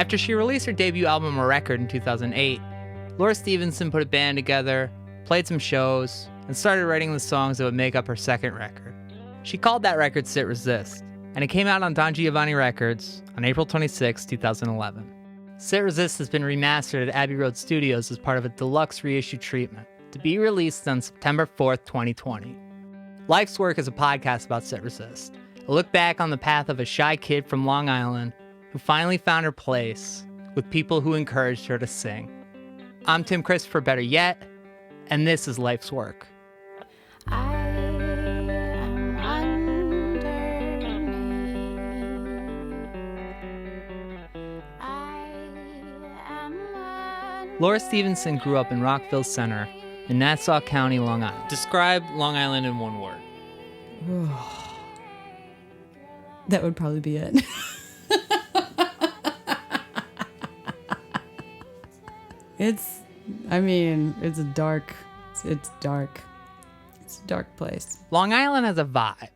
After she released her debut album A Record in 2008, Laura Stevenson put a band together, played some shows, and started writing the songs that would make up her second record. She called that record Sit Resist, and it came out on Don Giovanni Records on April 26, 2011. Sit Resist has been remastered at Abbey Road Studios as part of a deluxe reissue treatment to be released on September 4th, 2020. Life's Work is a podcast about Sit Resist, a look back on the path of a shy kid from Long Island who finally found her place with people who encouraged her to sing. I'm Tim Christopher, better yet, and this is Life's Work. Laura Stevenson grew up in Rockville Center in Nassau County, Long Island. Describe Long Island in one word. That would probably be it. It's a dark place. Long Island has a vibe,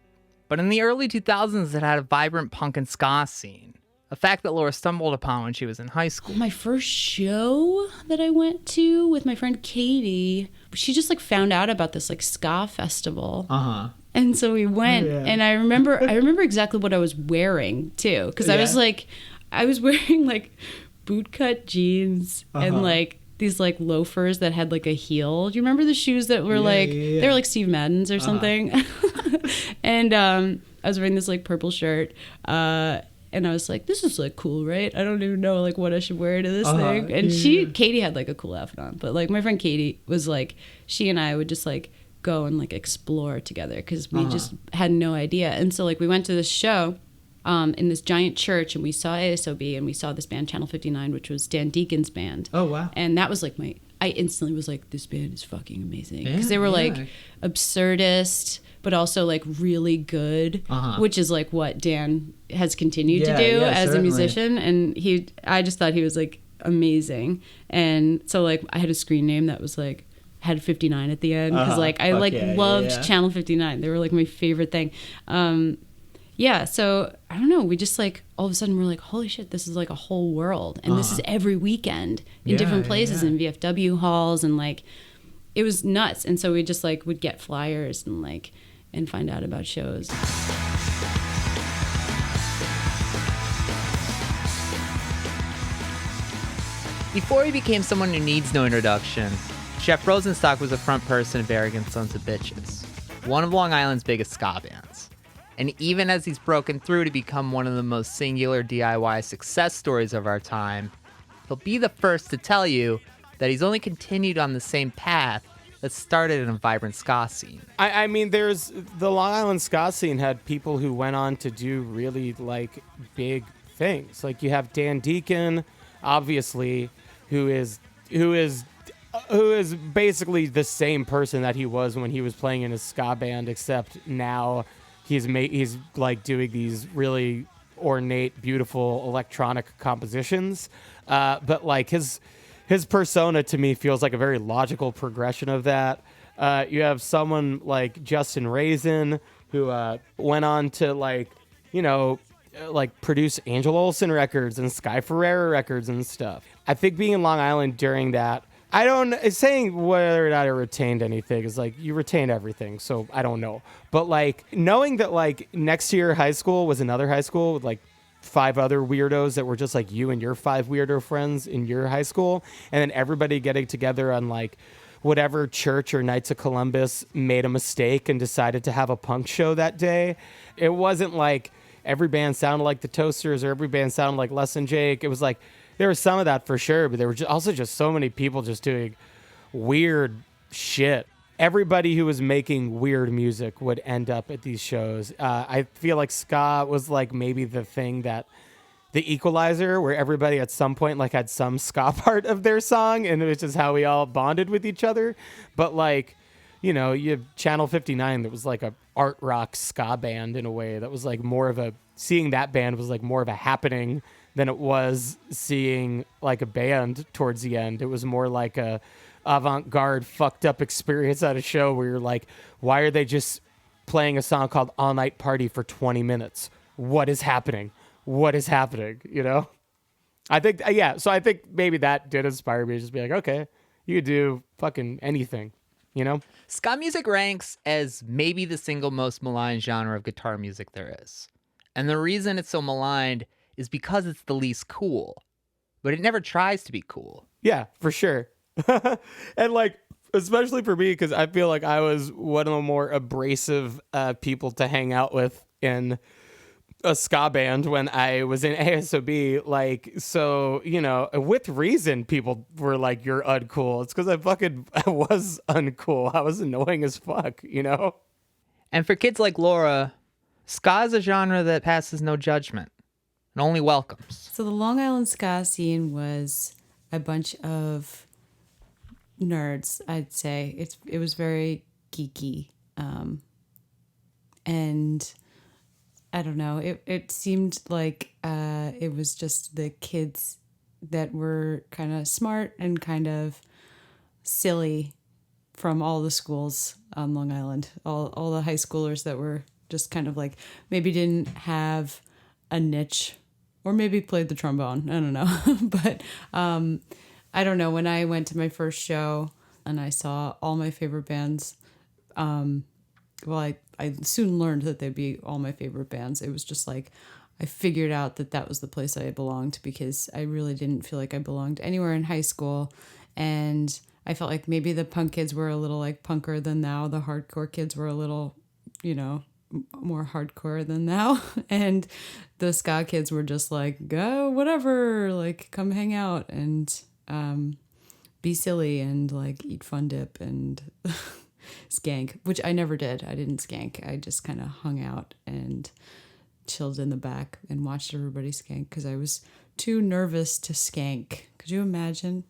but in the early 2000s it had a vibrant punk and ska scene. A fact that Laura stumbled upon when she was in high school. My first show that I went to with my friend Katie, she just found out about this ska festival. Uh-huh. And so we went, and I remember exactly what I was wearing too, because I was wearing bootcut jeans and these loafers that had a heel. Do you remember the shoes that were they were Steve Madden's or something? And I was wearing this purple shirt. And I was like, this is cool, right? I don't even know what I should wear to this thing. And Katie had a cool outfit on, but my friend Katie was she and I would just go and explore together because we just had no idea. And so we went to this show in this giant church, and we saw ASOB, and we saw this band Channel 59, which was Dan Deacon's band. Oh wow! And that was I instantly was this band is fucking amazing because they were absurdist, but also really good, which is what Dan has continued to do as certainly. A musician. And I just thought he was amazing. And so I had a screen name that was had 59 at the end because I loved Channel 59. They were my favorite thing. So I don't know. We just all of a sudden we're holy shit, this is a whole world, and this is every weekend in different places in VFW halls, and it was nuts. And so we just would get flyers and find out about shows. Before he became someone who needs no introduction, Jeff Rosenstock was the front person of Arrogant Sons of Bitches, one of Long Island's biggest ska bands. And even as he's broken through to become one of the most singular DIY success stories of our time, he'll be the first to tell you that he's only continued on the same path that started in a vibrant ska scene. I mean, there's the Long Island ska scene had people who went on to do really big things. You have Dan Deacon, obviously, who is basically the same person that he was when he was playing in his ska band, except now he's doing these really ornate, beautiful electronic compositions. But his persona to me feels like a very logical progression of that. You have someone like Justin Raisin, who went on to produce Angel Olsen records and Sky Ferreira records and stuff. I think being in Long Island during that, it's saying whether or not I retained anything is you retained everything, so I don't know. But knowing that next to your high school was another high school with 5 other weirdos that were just you and your 5 weirdo friends in your high school, and then everybody getting together on whatever church or Knights of Columbus made a mistake and decided to have a punk show that day. It wasn't every band sounded like the Toasters or every band sounded like Less Than Jake. It was there was some of that for sure, but there were also just so many people just doing weird shit. Everybody who was making weird music would end up at these shows. I feel ska was maybe the thing that the equalizer, where everybody at some point had some ska part of their song, and it was just how we all bonded with each other. But you have Channel 59 that was a art rock ska band in a way that was more of seeing that band was more of a happening than it was seeing a band towards the end. It was more a avant-garde fucked up experience at a show where you're why are they just playing a song called All Night Party for 20 minutes? What is happening? You know? I think, so I think maybe that did inspire me to just be like, okay, you could do fucking anything, you know? Ska music ranks as maybe the single most maligned genre of guitar music there is. And the reason it's so maligned is because it's the least cool. But it never tries to be cool. Yeah, for sure. And like, especially for me, because I feel like I was one of the more abrasive people to hang out with in a ska band when I was in ASOB. Like, so, you know, with reason, people were like, you're uncool. It's because I was uncool. I was annoying as fuck, you know? And for kids like Laura, ska is a genre that passes no judgment and only welcomes. So the Long Island ska scene was a bunch of nerds, I'd say. It was very geeky. And I don't know, it seemed like it was just the kids that were kind of smart and kind of silly from all the schools on Long Island. All the high schoolers that were just kind of like, maybe didn't have a niche or maybe played the trombone. I don't know. But I don't know, when I went to my first show and I saw all my favorite bands, I soon learned that they'd be all my favorite bands. It was just like, I figured out that was the place I belonged, because I really didn't feel like I belonged anywhere in high school. And I felt like maybe the punk kids were a little like punker than thou. The hardcore kids were a little, you know, more hardcore than thou. And the ska kids were just like, go, whatever, like come hang out and be silly and like eat Fun Dip and skank, which I never did. I didn't skank. I just kind of hung out and chilled in the back and watched everybody skank because I was too nervous to skank. Could you imagine?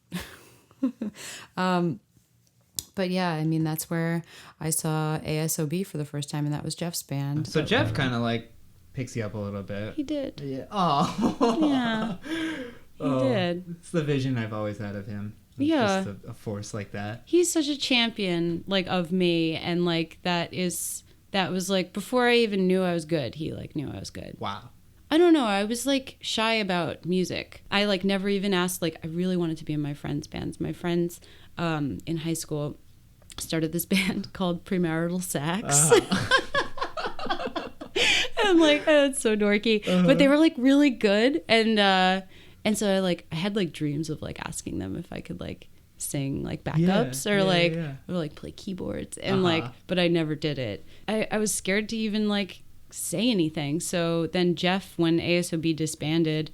But yeah, I mean, that's where I saw ASOB for the first time, and that was Jeff's band. So Jeff kind of like picks you up a little bit. He did. Yeah. Oh. Yeah. He did. It's the vision I've always had of him. Yeah. Just a force like that. He's such a champion, like, of me, and like that was like before I even knew I was good. He like knew I was good. Wow. I don't know. I was like shy about music. I like never even asked. Like, I really wanted to be in my friends' bands. My friends in high school started this band called Premarital Sax. I'm like, oh, it's so dorky. But they were like really good, and so I had like dreams of like asking them if I could like sing like backups or like play keyboards and like, but I never did it. I was scared to even like say anything. So then Jeff, when ASOB disbanded,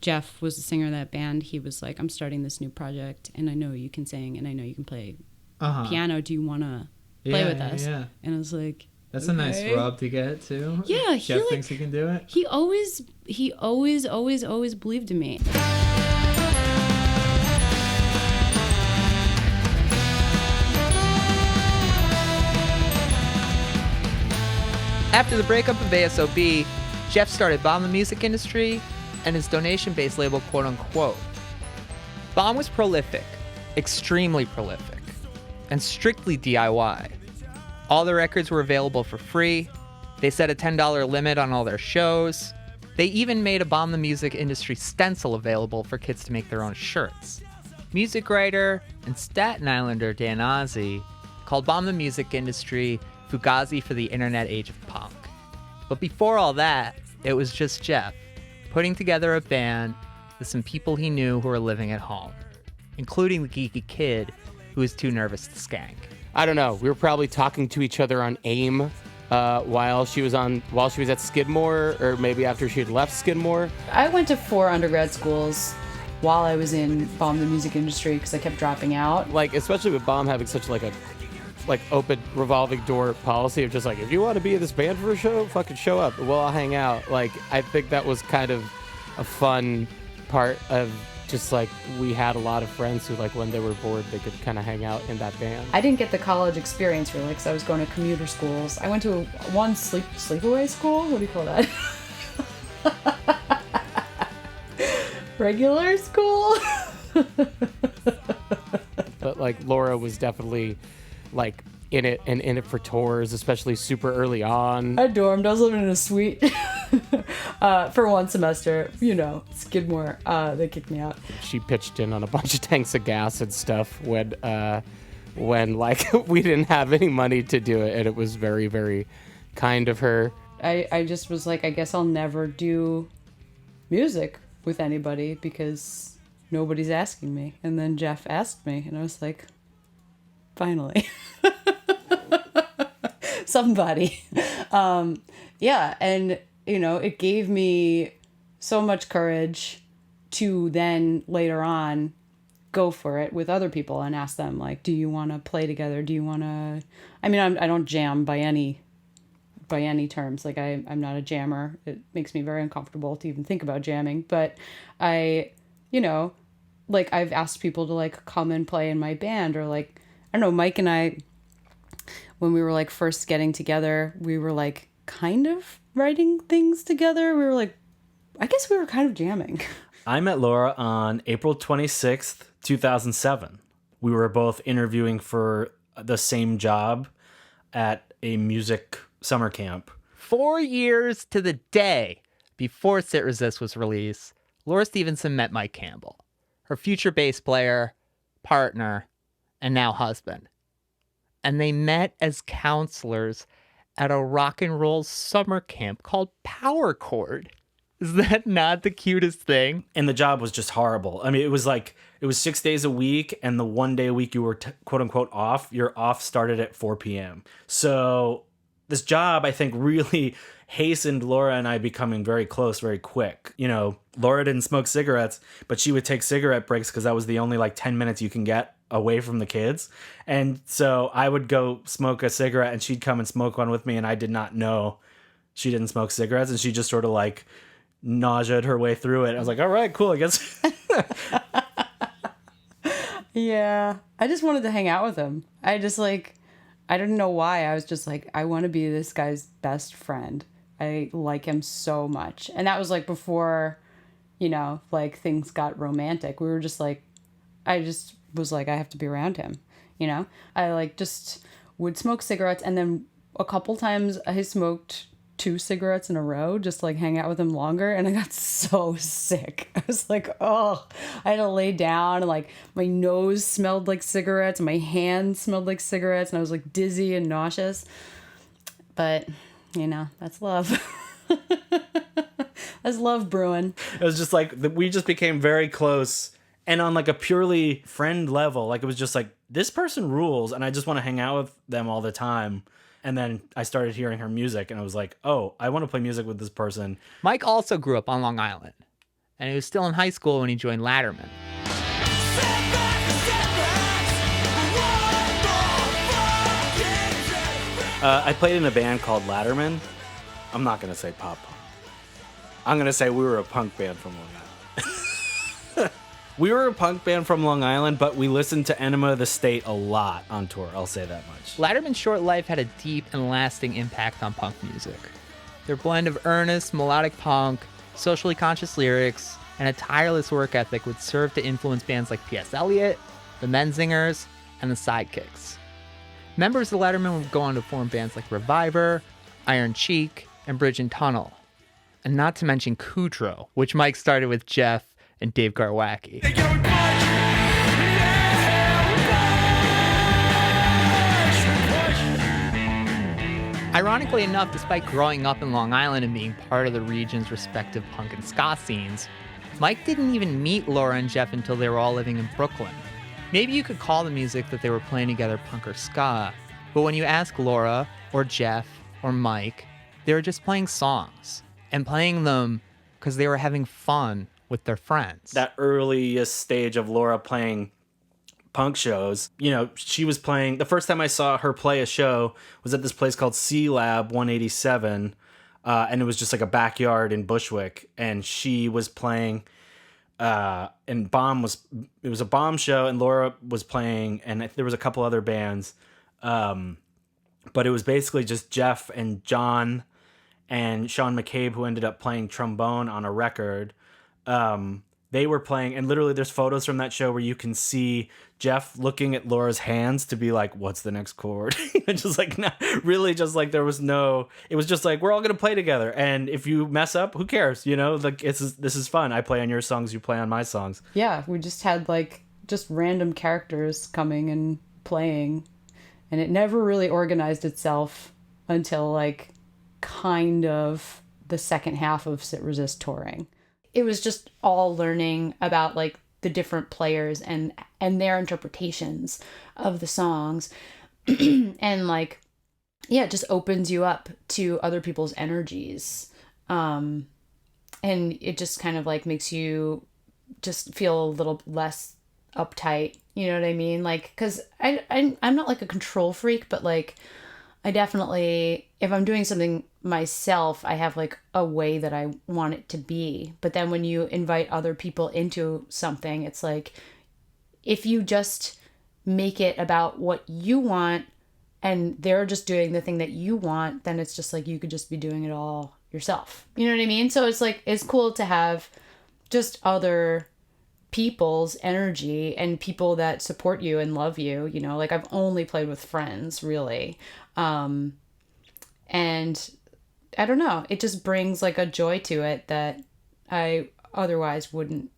Jeff was the singer of that band. He was like, I'm starting this new project and I know you can sing and I know you can play piano. Do you want to play with us? Yeah. And I was like, that's okay. A nice rub to get too. Yeah. Jeff thinks he can do it. He always believed in me. After the breakup of ASOB, Jeff started Bomb the Music Industry and his donation-based label, Quote Unquote. Bomb was prolific, extremely prolific, and strictly DIY. All the records were available for free. They set a $10 limit on all their shows. They even made a Bomb the Music Industry stencil available for kids to make their own shirts. Music writer and Staten Islander Dan Ozzie called Bomb the Music Industry Fugazi for the internet age of punk. But before all that, it was just Jeff putting together a band with some people he knew who were living at home, including the geeky kid who was too nervous to skank. I don't know. We were probably talking to each other on AIM while she was at Skidmore, or maybe after she had left Skidmore. I went to 4 undergrad schools while I was in Bomb the Music Industry because I kept dropping out. Like, especially with Bomb having such like a open revolving door policy of just like, if you want to be in this band for a show, fucking show up. Well, I'll hang out. Like, I think that was kind of a fun part of just like, we had a lot of friends who like when they were bored, they could kind of hang out in that band. I didn't get the college experience really because I was going to commuter schools. I went to one sleepaway school. What do you call that? Regular school? But like Laura was definitely like in it for tours, especially super early on. I dormed. I was living in a suite. for one semester. Skidmore, they kicked me out. She pitched in on a bunch of tanks of gas and stuff when like we didn't have any money to do it, and it was very, very kind of her. I just was like, I guess I'll never do music with anybody because nobody's asking me. And then Jeff asked me, and I was like, finally. Somebody. Yeah, and it gave me so much courage to then later on go for it with other people and ask them, like, do you want to play together? Do you want to... I mean, I don't jam by any terms. Like, I'm not a jammer. It makes me very uncomfortable to even think about jamming. But I've asked people to, like, come and play in my band, or, like, I don't know, Mike and I, when we were, like, first getting together, we were, like, kind of writing things together. We were, like, I guess we were kind of jamming. I met Laura on April 26th, 2007. We were both interviewing for the same job at a music summer camp. 4 years to the day before Sit Resist was released, Laura Stevenson met Mike Campbell, her future bass player, partner, and now husband. And they met as counselors at a rock and roll summer camp called Power Chord. Is that not the cutest thing? And the job was just horrible. I mean, it was 6 days a week, and the one day a week you were quote unquote off, your off started at 4 p.m. So this job, I think, really hastened Laura and I becoming very close very quick. Laura didn't smoke cigarettes, but she would take cigarette breaks because that was the only 10 minutes you can get away from the kids. And so I would go smoke a cigarette and she'd come and smoke one with me, and I did not know she didn't smoke cigarettes, and she just sort of nauseaed her way through it. I was like, all right, cool, I guess. Yeah, I just wanted to hang out with him. I didn't know why. I was just like, I want to be this guy's best friend. I like him so much. And that was before, things got romantic. We were just I just was I have to be around him. I just would smoke cigarettes, and then a couple times I smoked 2 cigarettes in a row, just hang out with him longer, and I got so sick. I was oh, I had to lay down, and my nose smelled like cigarettes, and my hands smelled like cigarettes, and I was dizzy and nauseous. But that's love. That's love brewing. It was just we just became very close, and on a purely friend level. It was just this person rules, and I just want to hang out with them all the time. And then I started hearing her music, and I was like, oh, I want to play music with this person. Mike also grew up on Long Island, and he was still in high school when he joined Ladderman. I played in a band called Ladderman. I'm not going to say pop punk. I'm going to say we were a punk band from Long Island. We were a punk band from Long Island, but we listened to Enema of the State a lot on tour. I'll say that much. Ladderman's short life had a deep and lasting impact on punk music. Their blend of earnest, melodic punk, socially conscious lyrics, and a tireless work ethic would serve to influence bands like P.S. Eliot, the Menzingers, and the Sidekicks. Members of Ladderman would go on to form bands like Reviver, Iron Cheek, and Bridge and Tunnel. And not to mention Cutro, which Mike started with Jeff and Dave Garwacki. Ironically enough, despite growing up in Long Island and being part of the region's respective punk and ska scenes, Mike didn't even meet Laura and Jeff until they were all living in Brooklyn. Maybe you could call the music that they were playing together punk or ska, but when you ask Laura or Jeff or Mike, they were just playing songs, and playing them because they were having fun with their friends. That earliest stage of Laura playing punk shows, she was playing, the first time I saw her play a show was at this place called C Lab 187, and it was just a backyard in Bushwick, and she was playing, and it was a Bomb show, and Laura was playing, and there was a couple other bands, but it was basically just Jeff and John and Sean McCabe, who ended up playing trombone on a record. they were playing, and literally there's photos from that show where you can see Jeff looking at Laura's hands to be like, what's the next chord? Just like, not really, just like there was no, it was just like, we're all going to play together. And if you mess up, who cares? You know, like this is fun. I play on your songs, you play on my songs. Yeah, we just had like just random characters coming and playing, and it never really organized itself until like kind of the second half of Sit Resist touring. It was just all learning about like the different players and their interpretations of the songs. And like, yeah, it just opens you up to other people's energies. And it just kind of like makes you just feel a little less uptight. You know what I mean? Like, cause I'm not like a control freak, but like, I definitely, if I'm doing something myself, I have like a way that I want it to be. But then when you invite other people into something, it's like, if you just make it about what you want and they're just doing the thing that you want, then it's just like, you could just be doing it all yourself. You know what I mean? So it's like, it's cool to have just other people's energy and people that support you and love you, you know, like I've only played with friends really. And I don't know, it just brings like a joy to it that I otherwise wouldn't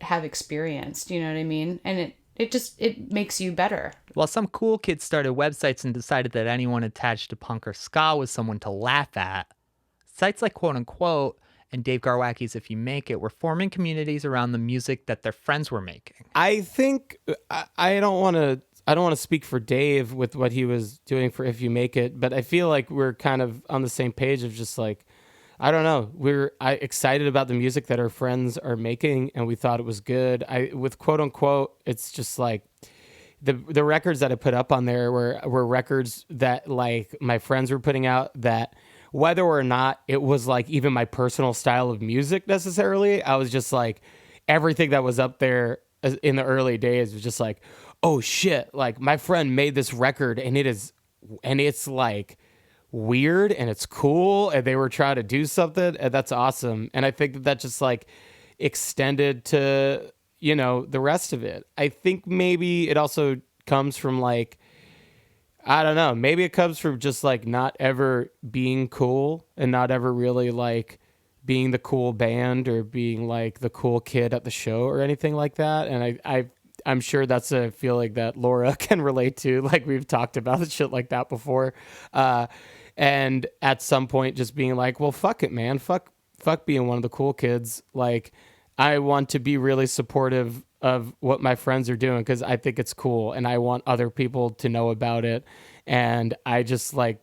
have experienced, you know what I mean? And it makes you better. While some cool kids started websites and decided that anyone attached to punk or ska was someone to laugh at, sites like Quote Unquote and Dave Garwacki's If You Make It were forming communities around the music that their friends were making. I think I don't want to speak for Dave with what he was doing for If You Make It, but I feel like we're kind of on the same page of just like, I don't know, we're excited about the music that our friends are making, and we thought it was good. With Quote Unquote, it's just like the records that I put up on there were records that like my friends were putting out, that whether or not it was like even my personal style of music necessarily, I was just like, everything that was up there in the early days was just like, oh shit, like my friend made this record and it's like weird and it's cool and they were trying to do something, and that's awesome. And I think that just like extended to, you know, the rest of it. I think maybe it also comes from like, I don't know, maybe it comes from just like not ever being cool and not ever really like being the cool band or being like the cool kid at the show or anything like that. And I'm sure that's a feeling that Laura can relate to. Like we've talked about shit like that before. And at some point just being like, well, fuck it, man. Fuck being one of the cool kids. Like I want to be really supportive of what my friends are doing because I think it's cool and I want other people to know about it. And I just like,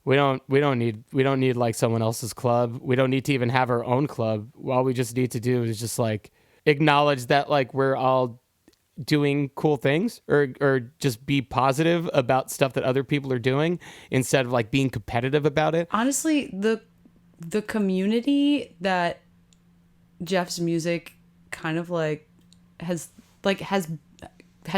we don't need like someone else's club. We don't need to even have our own club. All we just need to do is just like acknowledge that like we're all doing cool things, or just be positive about stuff that other people are doing instead of like being competitive about it. Honestly, the community that Jeff's music kind of like has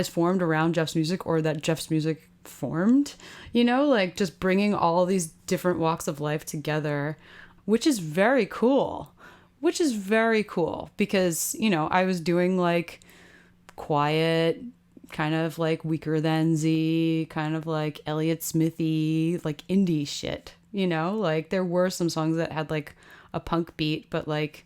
formed around Jeff's music, or that Jeff's music formed, you know, like just bringing all these different walks of life together, which is very cool because, you know, I was doing like quiet, kind of like Weaker Than Z, kind of like Elliott Smithy, like indie shit, you know, like there were some songs that had like a punk beat, but like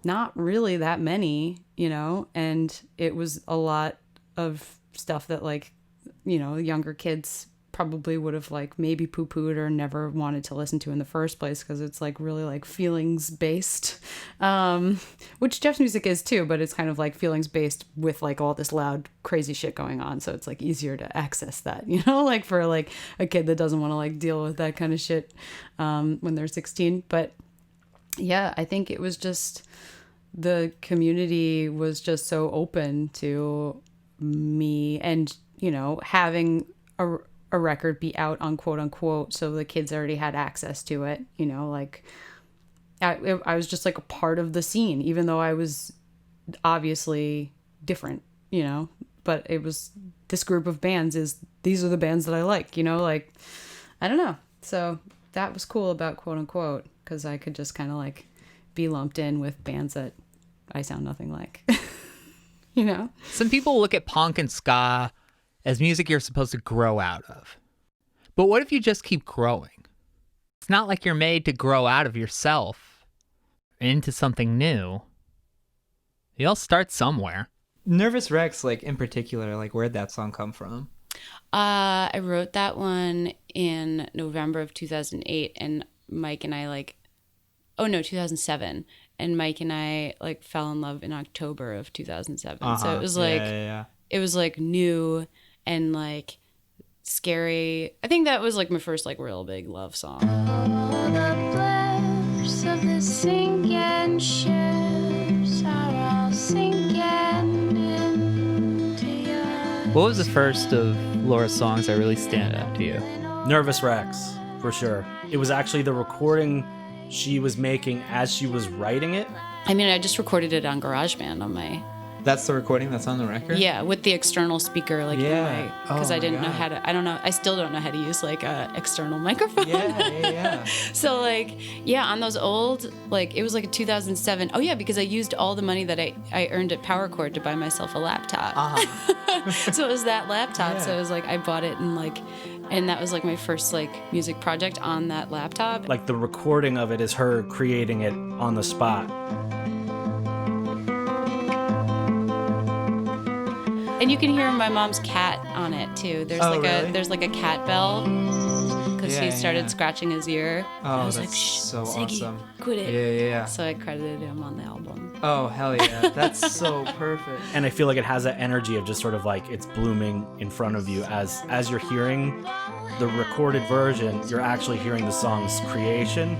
not really that many, you know, and it was a lot of stuff that like, you know, younger kids probably would have like maybe poo-pooed or never wanted to listen to in the first place because it's like really like feelings based, which Jeff's music is too, but it's kind of like feelings based with like all this loud crazy shit going on, so it's like easier to access that, you know, like for like a kid that doesn't want to like deal with that kind of shit when they're 16. But yeah, I think it was just the community was just so open to me, and you know, having a record be out on Quote Unquote, so the kids already had access to it, you know, like I was just like a part of the scene, even though I was obviously different, you know, but it was this group of bands these are the bands that I like, you know, like, I don't know. So that was cool about Quote Unquote, because I could just kind of like be lumped in with bands that I sound nothing like. You know? Some people look at punk and ska as music you're supposed to grow out of. But what if you just keep growing? It's not like you're made to grow out of yourself into something new. You'll start somewhere. Nervous Rex, like in particular, like where'd that song come from? I wrote that one in November of 2008, and Mike and I 2007. And Mike and I like fell in love in October of 2007. So it was like, it was like new and like scary. I think that was like my first like real big love song. All the blips of the sinking ships are all sinking into your. What was the first of Laura's songs that really stand out to you? Nervous Rex, for sure. It was actually the recording she was making as she was writing it. I mean, I just recorded it on GarageBand on my. That's the recording that's on the record? Yeah, with the external speaker, like, because I didn't know how to, I don't know, I still don't know how to use, like, a external microphone. Yeah. So, like, yeah, on those old, like, it was, like, a 2007, oh, yeah, because I used all the money that I earned at Power Chord to buy myself a laptop. So it was that laptop, so it was, like, I bought it and that was, like, my first, like, music project on that laptop. Like, the recording of it is her creating it on the spot. And you can hear my mom's cat on it too. There's there's like a cat bell because he started scratching his ear. Oh, I was that's like, shh, so Ziggy, awesome. Quit it. Yeah. So I credited him on the album. Oh, hell yeah. That's so perfect. And I feel like it has that energy of just sort of like it's blooming in front of you as you're hearing the recorded version, you're actually hearing the song's creation.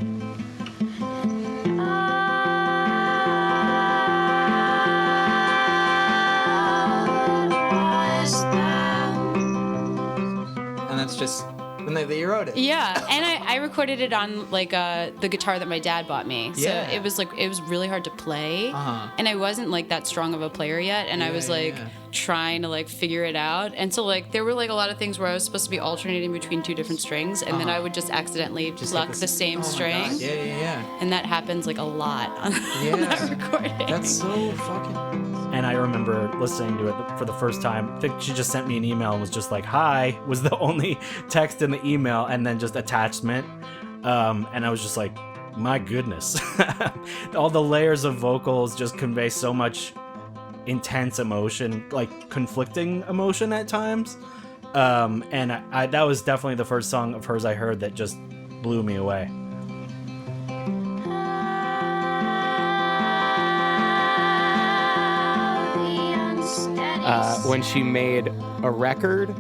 And that's just when they wrote it. Yeah, and I recorded it on like the guitar that my dad bought me. So Yeah. it was really hard to play, and I wasn't like that strong of a player yet, and I was like trying to like figure it out. And so like there were like a lot of things where I was supposed to be alternating between two different strings, and then I would just accidentally pluck the same string. Yeah. And that happens like a lot on that recording. That's so fucking. And I remember listening to it for the first time. I think she just sent me an email and was just like, hi, was the only text in the email, and then just attachment. And I was just like, my goodness. All the layers of vocals just convey so much intense emotion, like conflicting emotion at times. And I that was definitely the first song of hers I heard that just blew me away. When she made a record,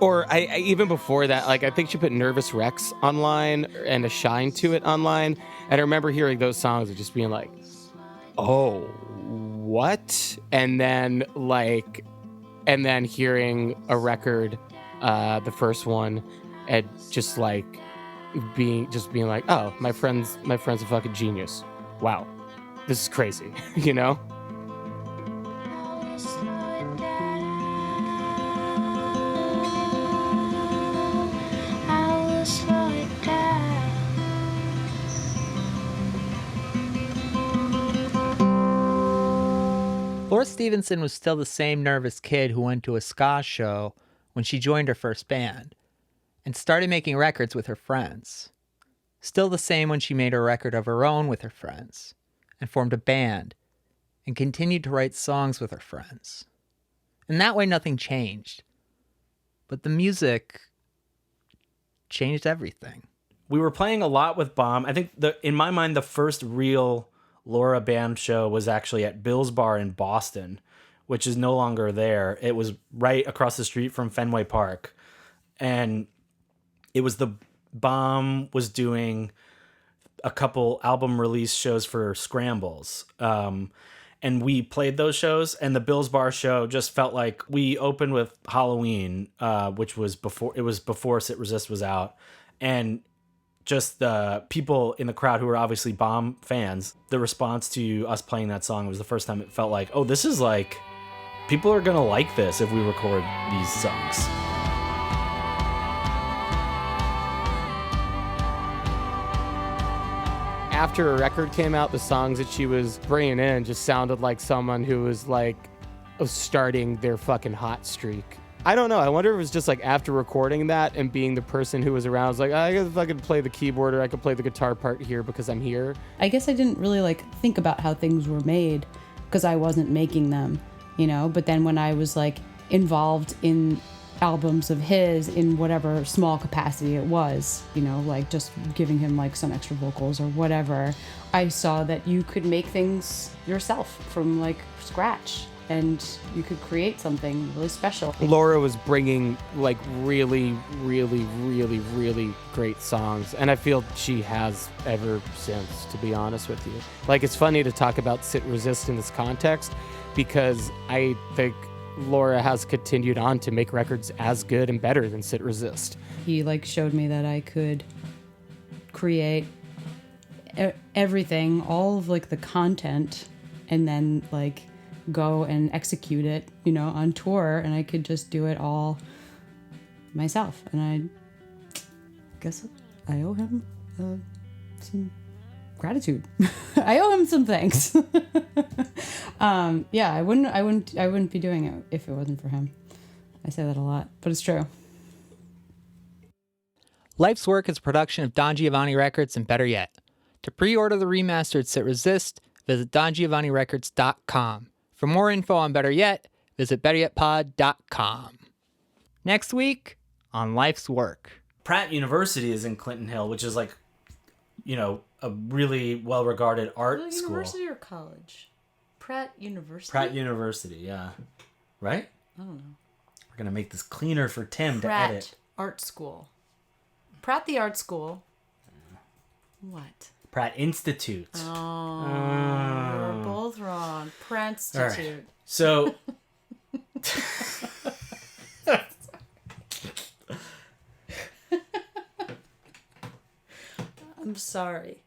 or I even before that, like I think she put Nervous Rex online and a Shine to it online, and I remember hearing those songs and just being like, oh, what? And then hearing a record, the first one, and just being like, oh, my friend's a fucking genius. Wow, this is crazy, you know? Laura Stevenson was still the same nervous kid who went to a ska show when she joined her first band and started making records with her friends. Still the same when she made a record of her own with her friends and formed a band and continued to write songs with her friends. And that way nothing changed. But the music changed everything. We were playing a lot with Bomb. I think in my mind, the first real Laura band show was actually at Bill's Bar in Boston, which is no longer there. It was right across the street from Fenway Park. And it was Bomb was doing a couple album release shows for Scrambles. And we played those shows, and the Bill's Bar show just felt like we opened with Halloween, which was before Sit Resist was out. And just the people in the crowd who were obviously Bomb fans, the response to us playing that song was the first time it felt like, oh, this is like, people are going to like this if we record these songs. after a record came out, the songs that she was bringing in just sounded like someone who was like starting their fucking hot streak. I don't know. I wonder if it was just like after recording that and being the person who was around, I was like, I guess if I could play the keyboard or I could play the guitar part here because I'm here. I guess I didn't really like think about how things were made because I wasn't making them, you know? But then when I was like involved in albums of his in whatever small capacity it was, you know, like just giving him like some extra vocals or whatever, I saw that you could make things yourself from like scratch. And you could create something really special. Laura was bringing like really, really, really, really great songs. And I feel she has ever since, to be honest with you. Like, it's funny to talk about Sit Resist in this context because I think Laura has continued on to make records as good and better than Sit Resist. He like showed me that I could create everything, all of like the content, and then like go and execute it, you know, on tour, and I could just do it all myself. And I guess I owe him some gratitude. I owe him some thanks. Yeah, I wouldn't be doing it if it wasn't for him. I say that a lot, but it's true. Life's Work is a production of Don Giovanni Records and Better Yet. To pre-order the remastered Sit Resist, visit dongiovannirecords.com. For more info on Better Yet, visit betteryetpod.com. Next week on Life's Work. Pratt University is in Clinton Hill, which is like, you know, a really well-regarded art school. University or college? Pratt University? Pratt University, yeah. Right? I don't know. We're going to make this cleaner for Tim Pratt to edit. Art School. Pratt the Art School. What? Pratt Institute. Oh, we're both wrong. Pratt Institute. Right. So... I'm sorry.